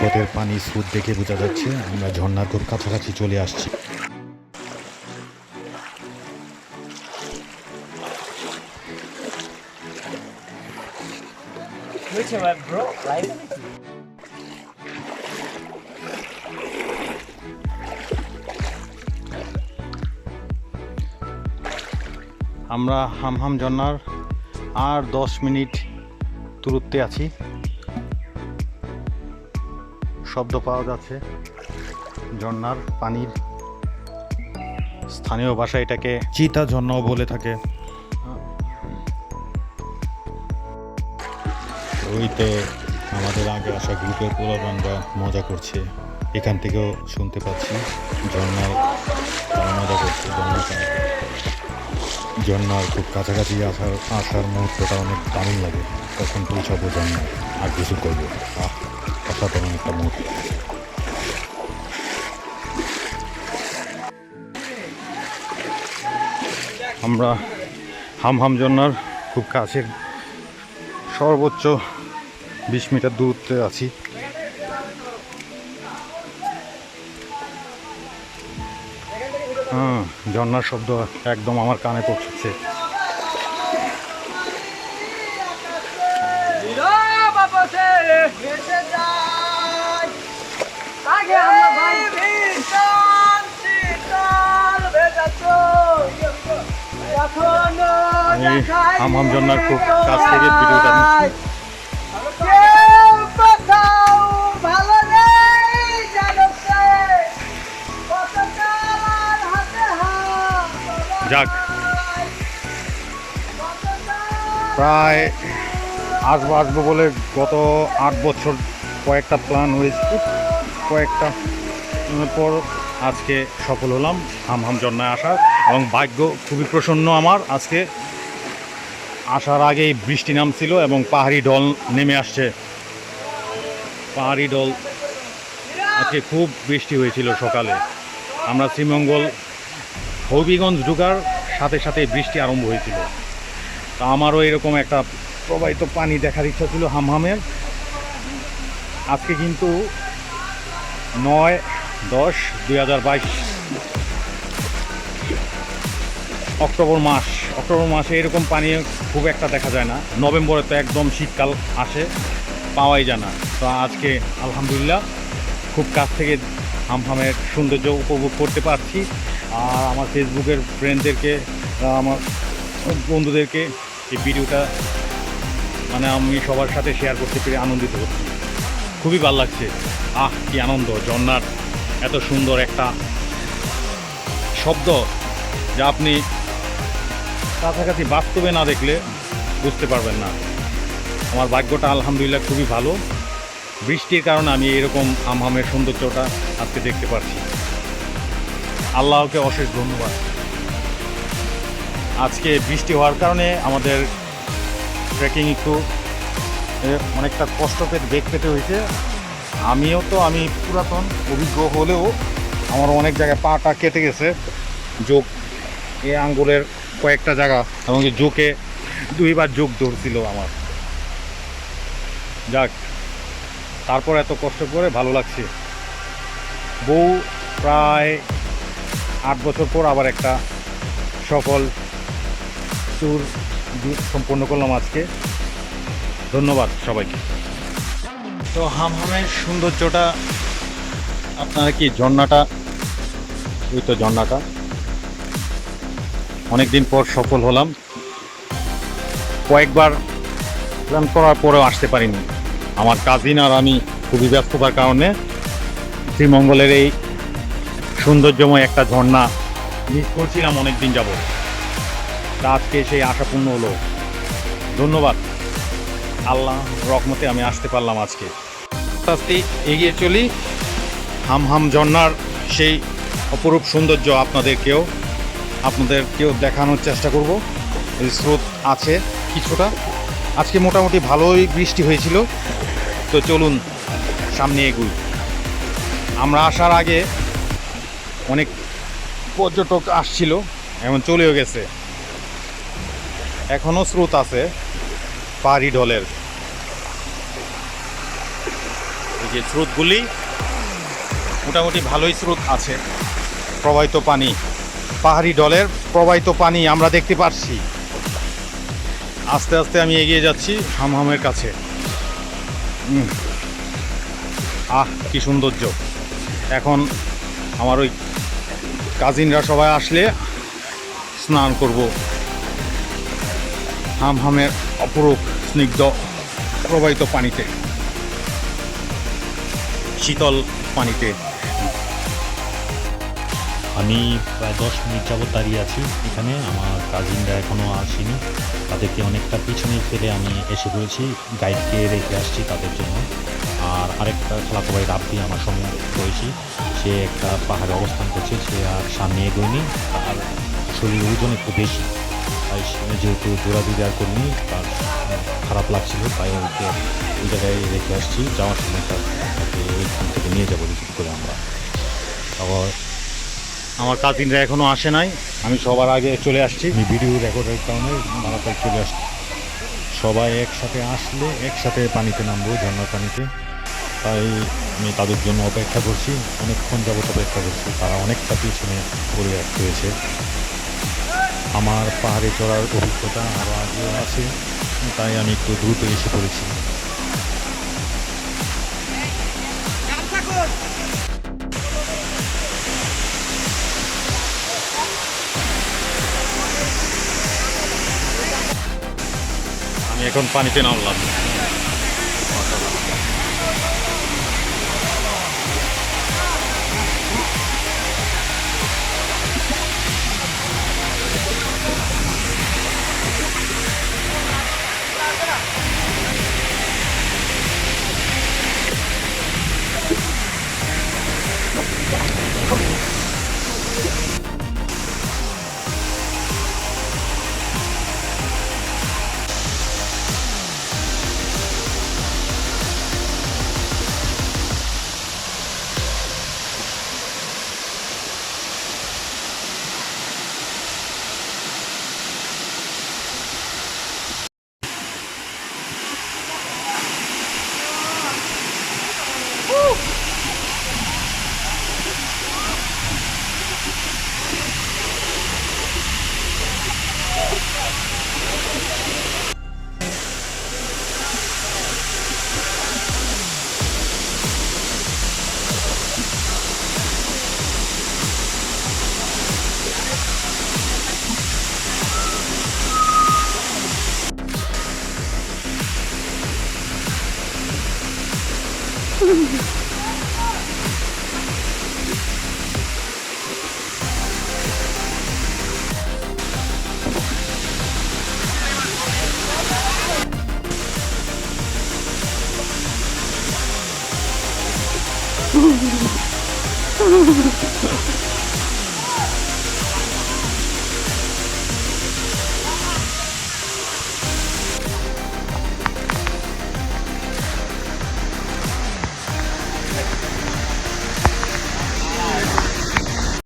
স্রোতের পানি স্রোত দেখে বোঝা যাচ্ছে আমরা ঝর্ণার খুব কাছাকাছি চলে আসছি। আমরা হামহাম ঝর্ণার আর 10 মিনিট দূরত্বে আছি। শব্দ পাওয়া যাচ্ছে ঝর্ণার পানির। স্থানীয় ভাষায় এটাকে চিতা ঝর্ণাও বলে থাকে। ওইতে আমাদের আগে আসা গ্রুপের পোলাপানরা মজা করছে, এখান থেকেও শুনতে পাচ্ছি ঝর্ণার তারা মজা করছে। ঝর্ণার খুব কাছাকাছি আসার মুহূর্তটা অনেক দারুণ লাগে। তখন পৌঁছাবো ঝর্ণায় আর কিছু করবো। অসাধারণ একটা মুহূর্ত। আমরা হামহাম ঝর্ণার খুব কাছের সর্বোচ্চ 20 মিটার দূরত্বে আছি। ঝর্ণার শব্দ একদম আমার কানে পৌঁছচ্ছে। হামহাম ঝর্ণার খুব কাছ থেকে ভিডিওটা নিচ্ছি। যাক, প্রায় আসবো বলে গত 8 বছর কয়েকটা প্ল্যান হয়েছে, কয়েকটা পর আজকে সফল হলাম হামহাম ঝর্ণায় আসার। এবং ভাগ্য খুবই প্রসন্ন আমার। আজকে আসার আগেই বৃষ্টি নামছিল এবং পাহাড়ি ঢল নেমে আসছে। পাহাড়ি ঢল আজকে খুব বৃষ্টি হয়েছিল সকালে। আমরা শ্রীমঙ্গল হবিগঞ্জ ঢোকার সাথে সাথে বৃষ্টি আরম্ভ হয়েছিল। তা আমারও এরকম একটা প্রবাহিত পানি দেখার ইচ্ছা ছিল হামহামের। আজকে কিন্তু 9-10-2022 অক্টোবর মাসে এরকম পানি খুব একটা দেখা যায় না। নভেম্বরে তো একদম শীতকাল আসে, পাওয়াই যায় না। তো আজকে আলহামদুলিল্লাহ খুব কাছ থেকে হামহামের সৌন্দর্য উপভোগ করতে পারছি। আর আমার ফেসবুকের ফ্রেন্ডদেরকে, আমার বন্ধুদেরকে এই ভিডিওটা আমি সবার সাথে শেয়ার করতে পেরে আনন্দিত হচ্ছি। খুবই ভালো লাগছে। কি আনন্দ! ঝর্ণার এত সুন্দর একটা শব্দ যা আপনি কাছাকাছি বাস্তবে না দেখলে বুঝতে পারবেন না। আমার ভাগ্যটা আলহামদুলিল্লাহ খুবই ভালো। বৃষ্টির কারণে আমি এরকম হামহামের সৌন্দর্যটা আজকে দেখতে পাচ্ছি। আল্লাহকে অশেষ ধন্যবাদ। আজকে বৃষ্টি হওয়ার কারণে আমাদের ট্রেকিং একটু অনেকটা কষ্ট পেতে বেগ পেতে হয়েছে। আমি পুরাতন অভিজ্ঞ হলেও আমার অনেক জায়গায় পাটা কেটে গেছে। যোগ আঙ্গুলের কয়েকটা জায়গা এবং যোগে 2বার যোগ ধরছিল আমার। যাক, তারপর এত কষ্ট করে ভালো লাগছে। বউ প্রায় 8 বছর পর আবার একটা সফল ট্যুর সম্পন্ন করলাম আজকে। ধন্যবাদ সবাইকে। তো হামহামের সৌন্দর্যটা আপনারা কি ঝর্ণাটা, ওই তো ঝর্ণাটা, অনেকদিন পর সফল হলাম। কয়েকবার প্ল্যান করার পরেও আসতে পারিনি। আমার কাজিন আর আমি খুবই ব্যস্ততার কারণে শ্রীমঙ্গলের এই সৌন্দর্যময় একটা ঝর্ণা মিস করছিলাম অনেকদিন যাবত। তা আজকে সেই আশা পূর্ণ হলো। ধন্যবাদ আল্লাহ রহমতে আমি আসতে পারলাম আজকে। আস্তে আস্তে এগিয়ে চলি। হামহাম ঝর্ণার সেই অপরূপ সৌন্দর্য আপনাদেরকেও দেখানোর চেষ্টা করব। এই স্রোত আছে কিছুটা। আজকে মোটামুটি ভালোই বৃষ্টি হয়েছিল। তো চলুন সামনে এগুই। আমরা আসার আগে অনেক পর্যটক আসছিল, এখন চলেও গেছে। এখনও স্রোত আছে পাহাড়ি ঢলের। যে স্রোতগুলি মোটামুটি ভালোই স্রোত আছে, প্রবাহিত পানি, পাহাড়ি ঢলের প্রবাহিত পানি আমরা দেখতে পাচ্ছি। আস্তে আস্তে আমি এগিয়ে যাচ্ছি হামহামের কাছে। কি সৌন্দর্য! এখন আমার ওই কাজিনরা সবাই আসলে স্নান করব হামহামের অপরূপ স্নিগ্ধ প্রবাহিত পানিতে, শীতল পানিতে। আমি প্রায় 10 মিনিট যাবত দাঁড়িয়ে আছি এখানে। আমার কাজিনরা এখনও আসেনি, তাদেরকে অনেকটা পিছনে ফেলে আমি এসে পড়েছি, গাইডকে রেখে আসছি তাদের জন্য। আর আরেকটা খালাতো ভাই রাব্বি আমার সঙ্গে রয়েছে, সে একটা পাহাড়ে অবস্থান করছে, সে আর সামনে এগোয়নি, তার শরীরের ওজন একটু বেশি, তাই যেহেতু দৌড়াদৌড়ি আর করিনি, তার খারাপ লাগছিল, তাই ওকে ওই জায়গায় রেখে আসছি। যাওয়ার সময় তাকে ওইখান থেকে নিয়ে যাবো রিসিভ করে আমরা। আবার আমার কাজিনরা এখনও আসে নাই, আমি সবার আগে চলে আসছি। আমি ভিডিও রেকর্ডের কারণে তাড়াতাড়ি চলে আসছি। সবাই একসাথে আসলে একসাথে পানিতে নামবো, ঝর্ণার পানিতে, তাই আমি তাদের জন্য অপেক্ষা করছি, অনেকক্ষণ যাবত অপেক্ষা করছি। তারা অনেকটা পিছনে পড়ে রয়েছে। আমার পাহাড়ে চড়ার অভিজ্ঞতা আরও আগেও আছে, তাই আমি একটু দ্রুত এসে পড়েছি। আমি এখন পানিতে নামলাম।